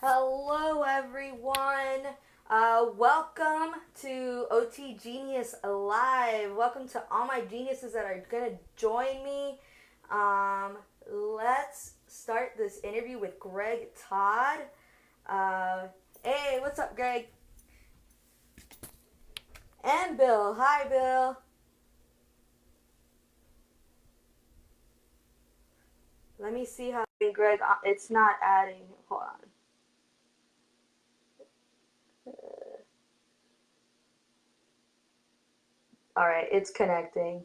Hello, everyone. Welcome to OT Genius Live. Welcome to all my geniuses that are going to join me. Let's start this interview with Greg Todd. Hey, what's up, Greg? And Bill. Hi, Bill. Let me see how. Greg, it's not adding. Hold on. All right, it's connecting.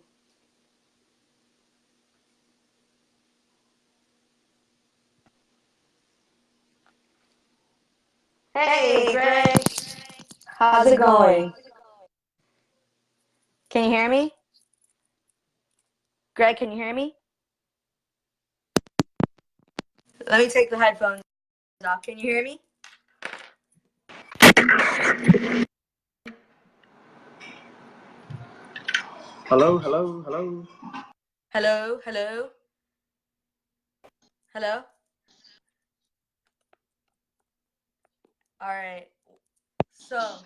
Hey, Greg. How's it going? Can you hear me? Greg, can you hear me? Let me take the headphones off. Can you hear me? Hello, hello, hello. Hello, hello. Hello? All right. So,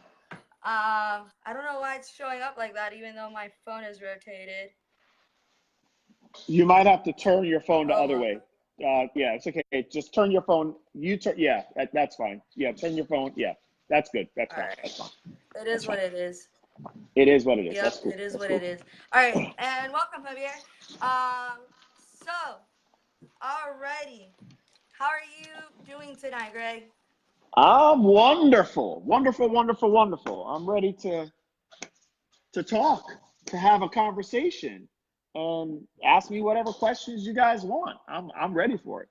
I don't know why it's showing up like that, even though my phone is rotated. You might have to turn your phone the Oh, other well. way. Yeah, it's okay. Just turn your phone. Yeah, that's fine. Yeah, turn your phone. Yeah, that's good. That's All fine. right. That's fine. It That's is fine. what it is. It is what it is. That's Yep, cool. it is That's what it cool. is. All right, and welcome, Javier. So, alrighty. How are you doing tonight, Greg? I'm wonderful, wonderful, wonderful, wonderful. I'm ready to talk, to have a conversation, and ask me whatever questions you guys want. I'm ready for it.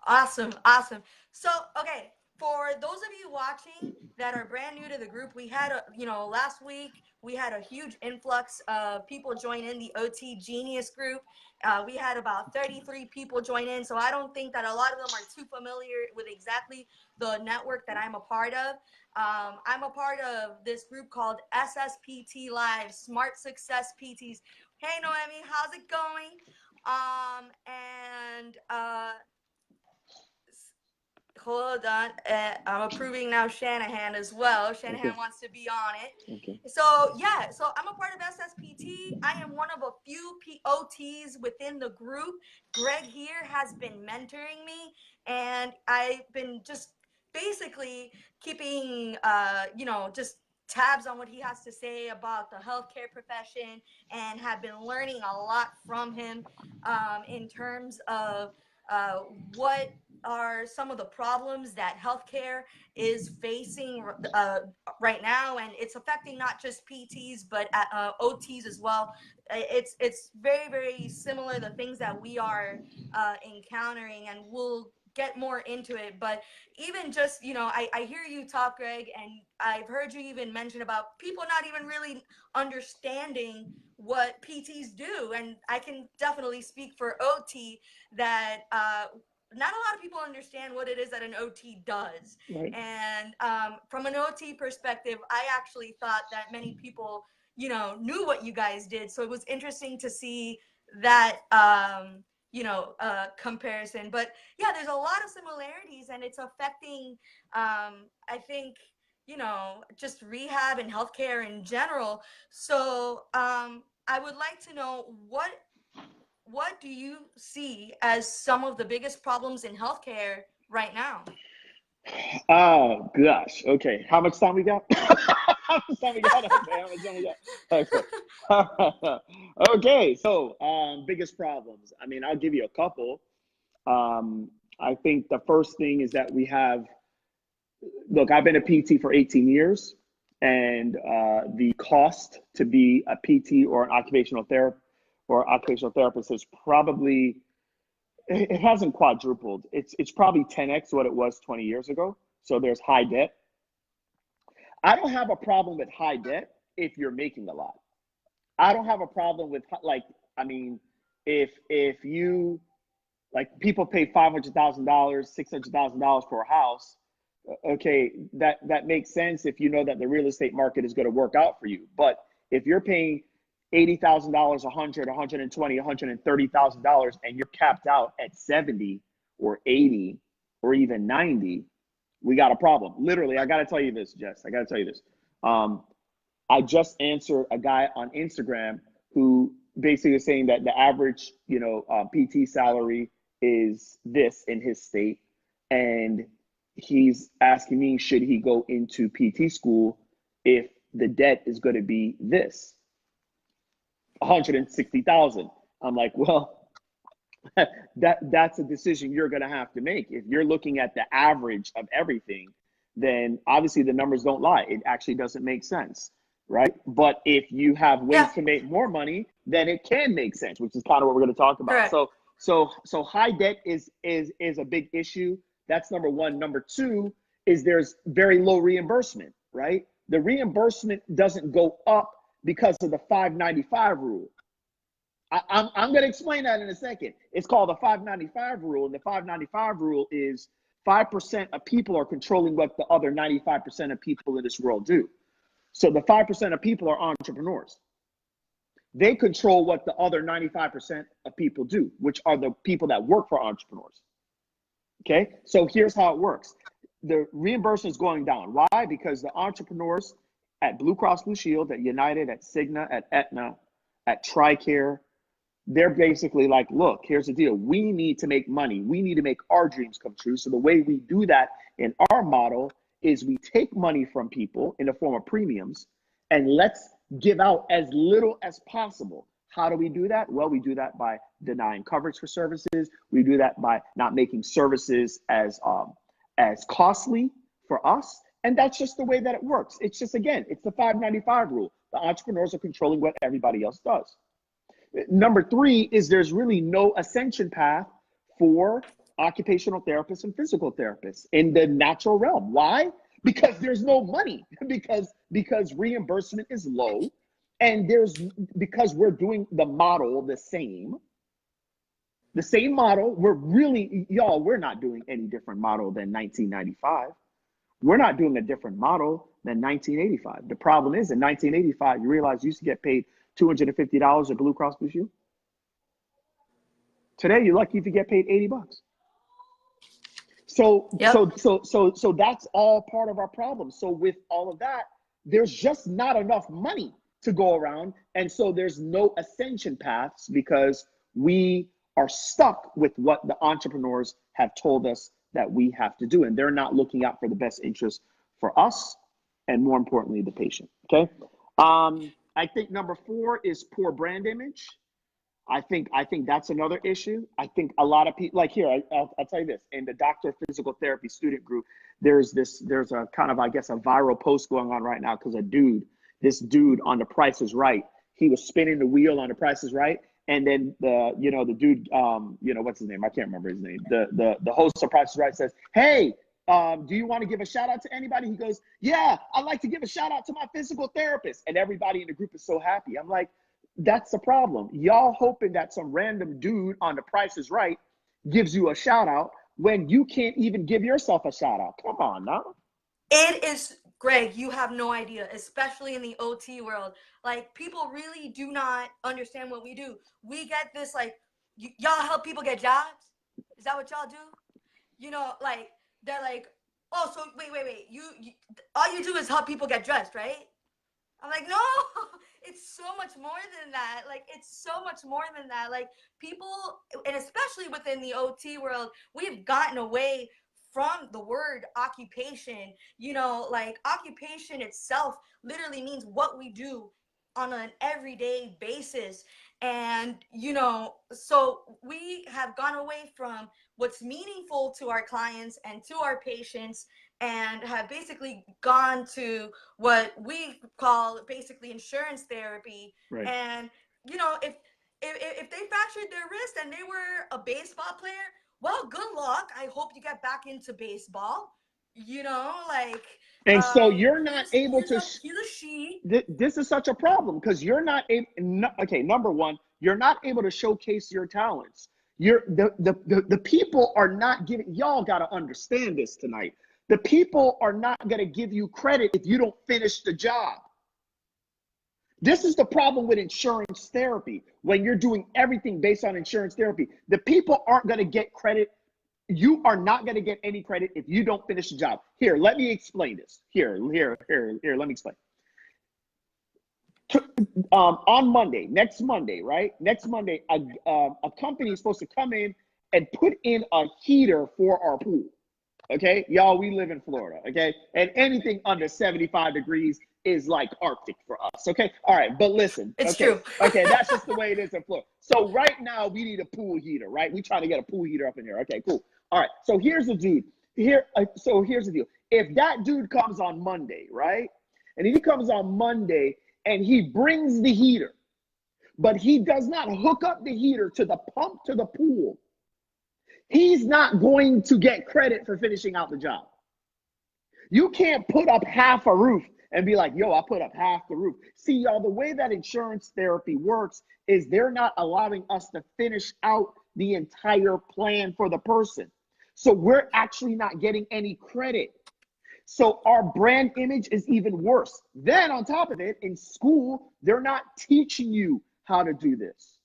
Awesome, awesome. So, okay, for those of you watching that are brand new to the group, we had last week we had a huge influx of people join in the OT Genius group. We had about 33 people join in, so I don't think that a lot of them are too familiar with exactly the network that I'm a part of. I'm a part of this group called SSPT Live, Smart Success PTs. Hey, Noemi, how's it going? And hold on. I'm approving now Shanahan as well. Okay. Shanahan wants to be on Okay. it. So, yeah, so I'm a part of SSPT. I am one of a few POTs within the group. Greg here has been mentoring me, and I've been just basically keeping, just tabs on what he has to say about the healthcare profession and have been learning a lot from him in terms of uh, what are some of the problems that healthcare is facing right now, and it's affecting not just PTs but OTs as well. It's very very similar, the things that we are encountering, and we'll get more into it. But even just I hear you talk, Greg, and I've heard you even mention about people not even really understanding what PTs do, and I can definitely speak for OT that not a lot of people understand what it is that an OT does. Right. And from an OT perspective, I actually thought that many people, knew what you guys did. So it was interesting to see that, comparison. But yeah, there's a lot of similarities, and it's affecting, I think, just rehab and healthcare in general. So I would like to know what do you see as some of the biggest problems in healthcare right now? Oh gosh. Okay. How much time we got? How much time we got? Okay. How much time we got? Okay. Okay. So, biggest problems. I mean, I'll give you a couple. I think the first thing is that we have. Look, I've been a PT for 18 years, and the cost to be a PT or an occupational therapist is probably it hasn't quadrupled. It's probably 10x what it was 20 years ago. So there's high debt. I don't have a problem with high debt if you're making a lot. I don't have a problem with like I mean, if you like people pay $500,000, $600,000 for a house. Okay, that makes sense if you know that the real estate market is going to work out for you. But if you're paying $80,000, 100, 120, $130,000, and you're capped out at 70 or 80 or even 90, we got a problem. Literally, I got to tell you this, Jess. I got to tell you this. I just answered a guy on Instagram who basically is saying that the average, PT salary is this in his state. And he's asking me, should he go into PT school if the debt is going to be this, 160,000? I'm like, well, that's a decision you're going to have to make. If you're looking at the average of everything, then obviously the numbers don't lie. It actually doesn't make sense, right? But if you have ways to make more money, then it can make sense, which is kind of what we're going to talk about. Correct. So high debt is a big issue. That's number one. Number two is there's very low reimbursement, right? The reimbursement doesn't go up because of the 595 rule. I'm going to explain that in a second. It's called the 595 rule, and the 595 rule is 5% of people are controlling what the other 95% of people in this world do. So the 5% of people are entrepreneurs. They control what the other 95% of people do, which are the people that work for entrepreneurs. Okay, so here's how it works. The reimbursement is going down. Why? Because the entrepreneurs at Blue Cross Blue Shield, at United, at Cigna, at Aetna, at TRICARE, they're basically like, look, here's the deal. We need to make money. We need to make our dreams come true. So the way we do that in our model is we take money from people in the form of premiums and let's give out as little as possible. How do we do that? Well, we do that by denying coverage for services. We do that by not making services as costly for us. And that's just the way that it works. It's just, again, it's the 595 rule. The entrepreneurs are controlling what everybody else does. Number three is there's really no ascension path for occupational therapists and physical therapists in the natural realm. Why? Because there's no money, because reimbursement is low, and because we're doing the model the same model. We're not doing any different model than 1995. We're not doing a different model than 1985. The problem is in 1985, you realize you used to get paid $250 at Blue Cross Blue Shield. Today, you're lucky if you get paid $80. So that's all part of our problem. So with all of that, there's just not enough money to go around. And so there's no ascension paths because we are stuck with what the entrepreneurs have told us that we have to do. And they're not looking out for the best interest for us and, more importantly, the patient. Okay. I think number four is poor brand image. I think that's another issue. I think a lot of people, like here, I'll tell you this, in the doctor of physical therapy student group, there's a kind of, I guess, a viral post going on right now because this dude on The Price is Right, he was spinning the wheel on The Price is Right. And then the dude, what's his name? I can't remember his name. The host of Price is Right says, hey, do you want to give a shout out to anybody? He goes, yeah, I'd like to give a shout out to my physical therapist. And everybody in the group is so happy. I'm like, that's the problem. Y'all hoping that some random dude on The Price is Right gives you a shout out when you can't even give yourself a shout out. Come on now. It is, Greg, you have no idea, especially in the OT world. Like, people really do not understand what we do. We get this, like, y'all help people get jobs? Is that what y'all do? Like, they're like, oh, so wait. You all you do is help people get dressed, right? I'm like, no, it's so much more than that. Like, it's so much more than that. Like, people, and especially within the OT world, we've gotten away from the word occupation. Like, occupation itself literally means what we do on an everyday basis. And, so we have gone away from what's meaningful to our clients and to our patients, and have basically gone to what we call basically insurance therapy. Right. And, if they fractured their wrist and they were a baseball player, well, good luck. I hope you get back into baseball. And so you're not able to. He's a she. This is such a problem because you're not able. Okay, number one, you're not able to showcase your talents. The people are not giving. Y'all got to understand this tonight. The people are not going to give you credit if you don't finish the job. This is the problem with insurance therapy. When you're doing everything based on insurance therapy, the people aren't going to get credit You are not going to get any credit if you don't finish the job. Here, let me explain this. Here, let me explain. On Monday, next Monday, right? Next Monday, a company is supposed to come in and put in a heater for our pool. Okay, y'all, we live in Florida. Okay, and anything under 75 degrees is like Arctic for us. Okay, all right, but listen. It's okay, true. Okay, that's just the way it is in Florida. So right now, we need a pool heater, right? We trying to get a pool heater up in here. Okay, cool. All right, so here's the dude. So here's the deal. If that dude comes on Monday, right? And he comes on Monday and he brings the heater, but he does not hook up the heater to the pump to the pool, he's not going to get credit for finishing out the job. You can't put up half a roof and be like, yo, I put up half the roof. See, y'all, the way that insurance therapy works is they're not allowing us to finish out the entire plan for the person. So we're actually not getting any credit. So our brand image is even worse. Then on top of it, in school, they're not teaching you how to do this.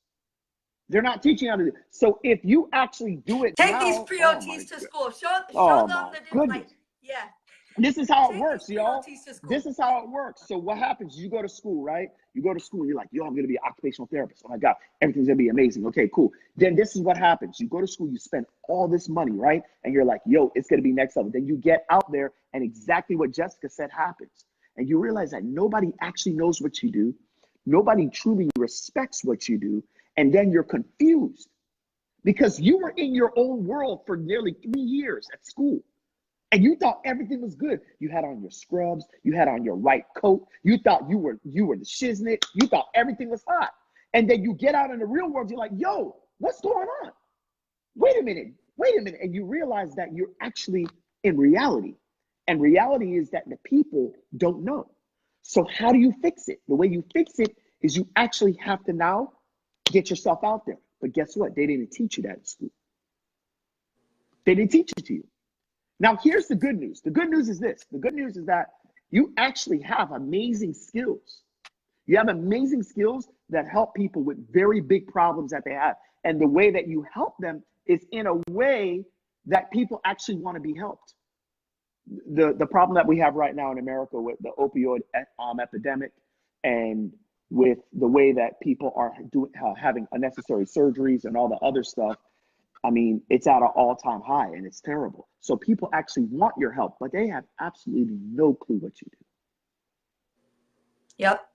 They're not teaching you how to do it. So if you actually do it Take now, these pre-OTs to school. Show them the like, yeah. This is how it Take works, these y'all. pre-OTs to school. This is how it works. So what happens? You go to school, right? You go to school, you're like, yo, I'm going to be an occupational therapist. Oh my God, everything's going to be amazing. Okay, cool. Then this is what happens. You go to school, you spend all this money, right? And you're like, yo, it's going to be next level. Then you get out there and exactly what Jessica said happens. And you realize that nobody actually knows what you do. Nobody truly respects what you do. And then you're confused because you were in your own world for nearly 3 years at school. And you thought everything was good. You had on your scrubs. You had on your right coat. You thought you were the shiznit. You thought everything was hot. And then you get out in the real world. You're like, yo, what's going on? Wait a minute. And you realize that you're actually in reality. And reality is that the people don't know. So how do you fix it? The way you fix it is you actually have to now get yourself out there. But guess what? They didn't teach you that in school. They didn't teach it to you. Now, here's the good news. The good news is this. The good news is that you actually have amazing skills. You have amazing skills that help people with very big problems that they have. And the way that you help them is in a way that people actually want to be helped. The problem that we have right now in America with the opioid epidemic and with the way that people are having unnecessary surgeries and all the other stuff, I mean, it's at an all-time high and it's terrible. So people actually want your help, but they have absolutely no clue what you do. Yep.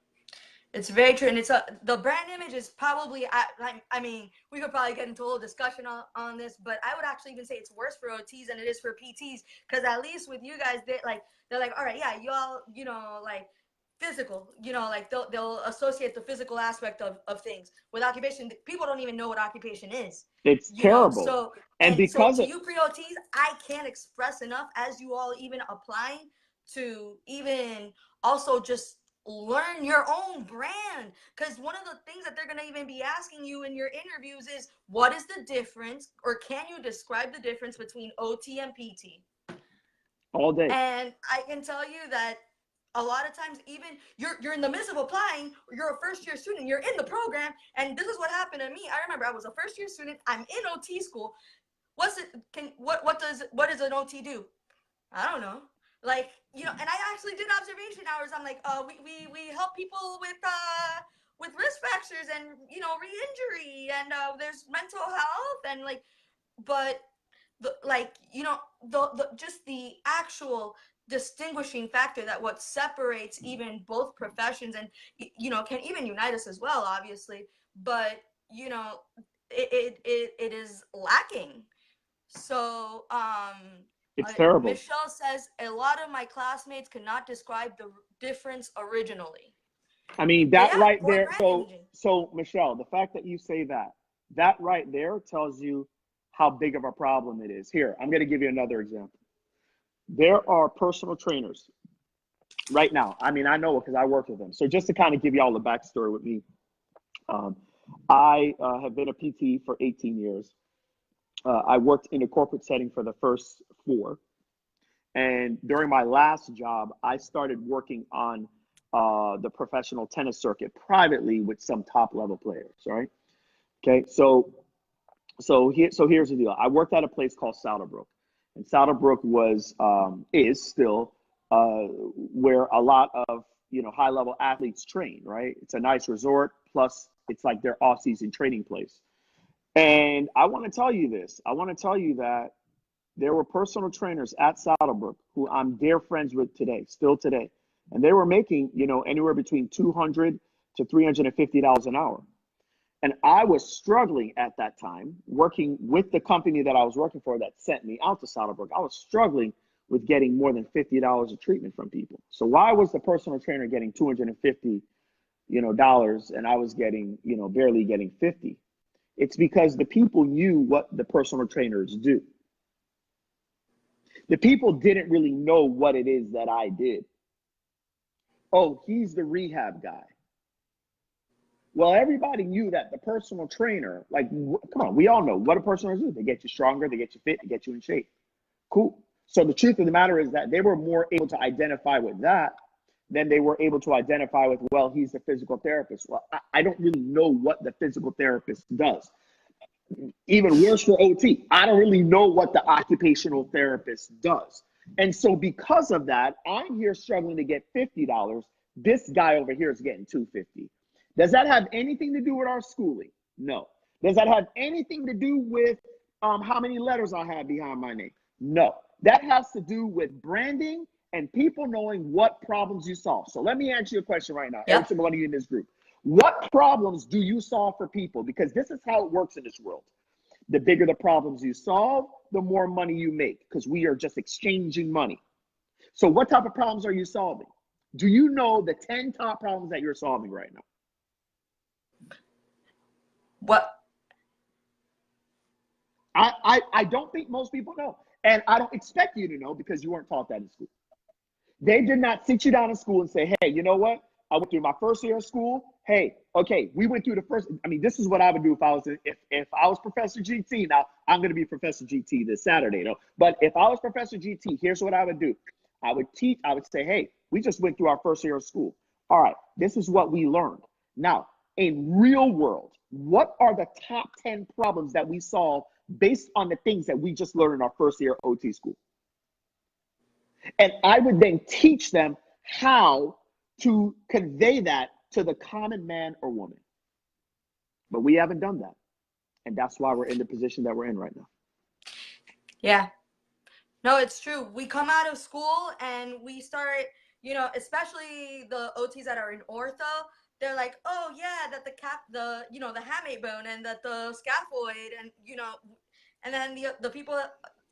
It's very true. And the brand image is probably, I mean, we could probably get into a little discussion on this, but I would actually even say it's worse for OTs than it is for PTs. Because at least with you guys, they're like, all right, yeah, y'all, like, physical, like they'll associate the physical aspect of things. With occupation, people don't even know what occupation is. It's terrible. So because to you pre-OTs, I can't express enough as you all even applying to even also just learn your own brand, because one of the things that they're going to even be asking you in your interviews is, what is the difference, or can you describe the difference between OT and PT? All day. And I can tell you that a lot of times, even you're in the midst of applying, you're a first-year student, you're in the program, and this is what happened to me. I remember I was a first-year student, I'm in OT school. What does an OT do? I don't know. Like, and I actually did observation hours. I'm like, we help people with risk factors and re-injury, and there's mental health, and like, but just the actual distinguishing factor, that what separates even both professions and can even unite us as well, obviously, but it is lacking. So it's terrible. Michelle says a lot of my classmates could not describe the difference originally. I mean, that right there. So Michelle, the fact that you say that right there tells you how big of a problem it is. Here, I'm going to give you another example. There are personal trainers right now. I mean, I know it because I work with them. So just to kind of give you all the backstory with me, I have been a PT for 18 years. I worked in a corporate setting for the first 4. And during my last job, I started working on the professional tennis circuit privately with some top level players, right? Okay, so Here's the deal. I worked at a place called Saddlebrook, and Saddlebrook is still where a lot of high level athletes train. Right, it's a nice resort. Plus, it's like their off season training place. And I want to tell you this. I want to tell you that there were personal trainers at Saddlebrook who I'm dear friends with today, still today, and they were making anywhere between $200 to $350 an hour. And I was struggling at that time, working with the company that I was working for that sent me out to Saddlebrook. I was struggling with getting more than $50 of treatment from people. So why was the personal trainer getting $250, dollars, and I was getting, barely getting 50? It's because the people knew what the personal trainers do. The people didn't really know what it is that I did. Oh, he's the rehab guy. Well, everybody knew that the personal trainer, like, come on, we all know what a personal trainer do. They get you stronger, they get you fit, they get you in shape. Cool. So the truth of the matter is that they were more able to identify with that than they were able to identify with, well, he's a physical therapist. Well, I don't really know what the physical therapist does. Even worse for OT, I don't really know what the occupational therapist does. And so because of that, I'm here struggling to get $50. This guy over here is getting $250. Does that have anything to do with our schooling? No. Does that have anything to do with how many letters I have behind my name? No. That has to do with branding and people knowing what problems you solve. So let me ask you a question right now, every single one of you in this group. What problems do you solve for people? Because this is how it works in this world. The bigger the problems you solve, the more money you make, because we are just exchanging money. So what type of problems are you solving? Do you know the 10 top problems that you're solving right now? What? I don't think most people know. And I don't expect you to know because you weren't taught that in school. They did not sit you down in school and say, hey, you know what? I went through my first year of school. Hey, okay, we went through the first. I mean, this is what I would do if I was Professor GT. Now, I'm going to be Professor GT this Saturday, though. But if I was Professor GT, here's what I would do. I would say, hey, we just went through our first year of school. All right, this is what we learned. Now, in real world, what are the top 10 problems that we solve based on the things that we just learned in our first year of OT school? And I would then teach them how to convey that to the common man or woman. But we haven't done that. And that's why we're in the position that we're in right now. Yeah. No, it's true. We come out of school and we start, especially the OTs that are in ortho, they're like, oh yeah, that the hamate bone and that the scaphoid and, and then the people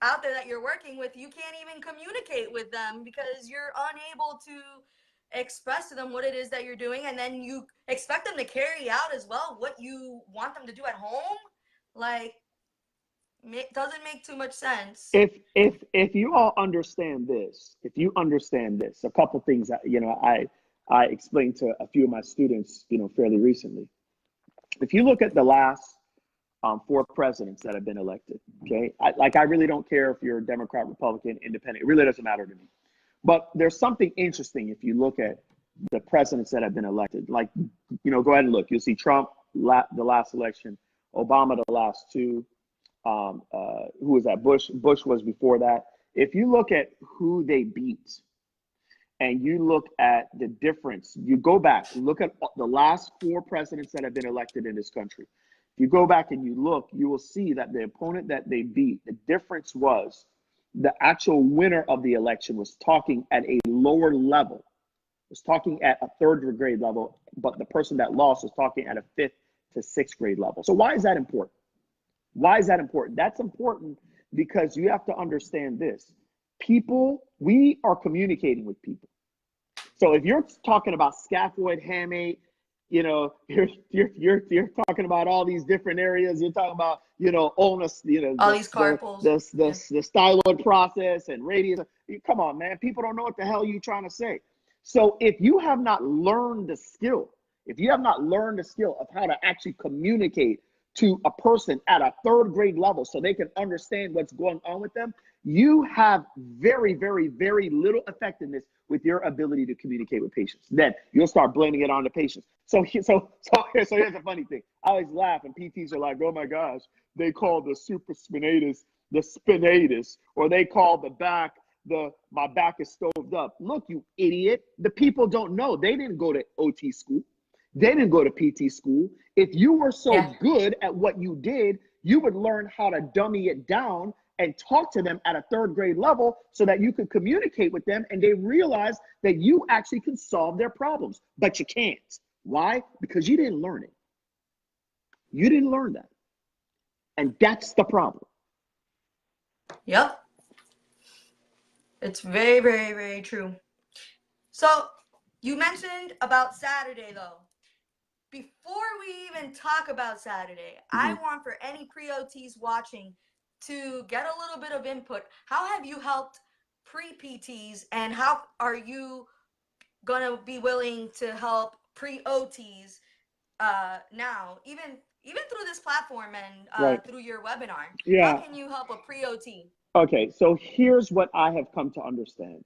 out there that you're working with, you can't even communicate with them because you're unable to express to them what it is that you're doing, and then you expect them to carry out as well what you want them to do at home. Like, it doesn't make too much sense. If you all understand this, a couple things that I explained to a few of my students fairly recently. If you look at the last 4 presidents that have been elected, okay, I really don't care if you're a Democrat, Republican, Independent. It really doesn't matter to me. But there's something interesting if you look at the presidents that have been elected. Like, go ahead and look. You'll see Trump, the last election, Obama, the last 2. Who was that? Bush was before that. If you look at who they beat and you look at the difference, you go back, look at the last 4 presidents that have been elected in this country. If you go back and you look, you will see that the opponent that they beat, the difference was the actual winner of the election was talking at a lower level, was talking at a 3rd grade level, but the person that lost was talking at a 5th to 6th grade level. So why is that important? Why is that important? That's important because you have to understand this. We are communicating with people. So if you're talking about scaphoid, hamate, you're talking about all these different areas. You're talking about, ulnus, all these carpals, the styloid process and radius. Come on, man. People don't know what the hell you're trying to say. So if you have not learned the skill, of how to actually communicate to a person at a 3rd grade level so they can understand what's going on with them, you have very, very, very little effectiveness with your ability to communicate with patients. Then you'll start blaming it on the patients. So here's a funny thing. I always laugh, and PTs are like, "Oh my gosh, they call the supraspinatus the spinatus, or they call the back my back is stoved up." Look, you idiot. The people don't know. They didn't go to OT school. They didn't go to PT school. If you were so good at what you did, you would learn how to dummy it down and talk to them at a third grade level so that you could communicate with them and they realize that you actually can solve their problems. But you can't. Why? Because you didn't learn it. You didn't learn that. And that's the problem. Yep. It's very, very, very true. So you mentioned about Saturday, though. Before we even talk about Saturday, I want for any pre-OTs watching to get a little bit of input. How have you helped pre-PTs, and how are you going to be willing to help pre-OTs now, even through this platform and through your webinar? How can you help a pre-OT? Okay, so here's what I have come to understand.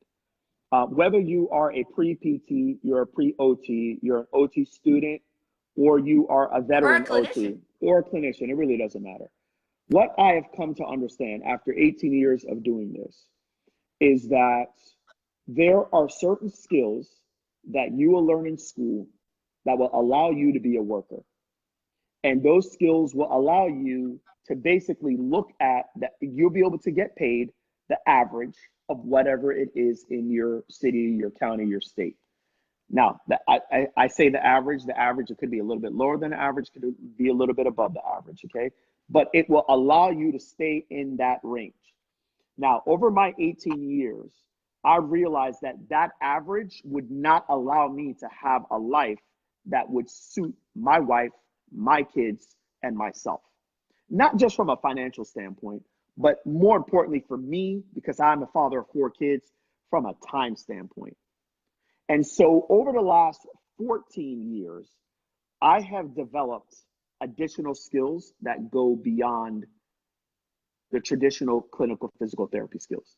Whether you are a pre-PT, you're a pre-OT, you're an OT student, or you are a veteran OT or a clinician, it really doesn't matter. What I have come to understand after 18 years of doing this is that there are certain skills that you will learn in school that will allow you to be a worker. And those skills will allow you to basically look at that. You'll be able to get paid the average of whatever it is in your city, your county, your state. Now, I say the average, it could be a little bit lower than the average, could be a little bit above the average, okay? But it will allow you to stay in that range. Now, over my 18 years, I realized that that average would not allow me to have a life that would suit my wife, my kids, and myself. Not just from a financial standpoint, but more importantly for me, because I'm a father of 4 kids, from a time standpoint. And so over the last 14 years, I have developed additional skills that go beyond the traditional clinical physical therapy skills.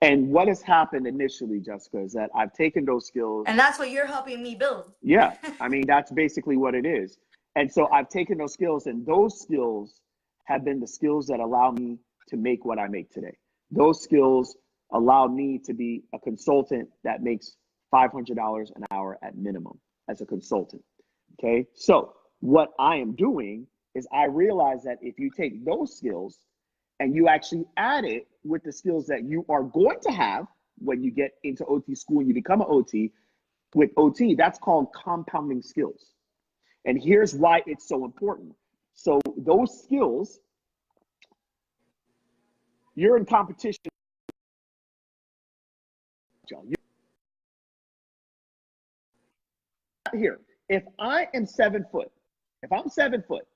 And what has happened initially, Jessica, is that I've taken those skills. And that's what you're helping me build. Yeah, I mean, that's basically what it is. And so I've taken those skills, and those skills have been the skills that allow me to make what I make today. Those skills allow me to be a consultant that makes $500 an hour at minimum as a consultant, okay? So what I am doing is I realize that if you take those skills and you actually add it with the skills that you are going to have when you get into OT school and you become an OT, with OT, that's called compounding skills. And here's why it's so important. So those skills, you're in competition. Here, if I am 7 foot, if I'm 7 foot,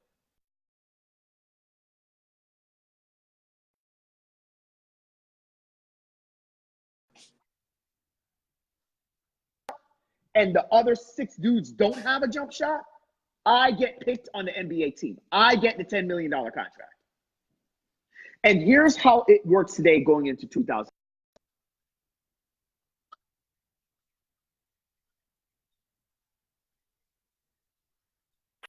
and the other 6 dudes don't have a jump shot, I get picked on the NBA team. I get the $10 million contract. And here's how it works today going into 2000.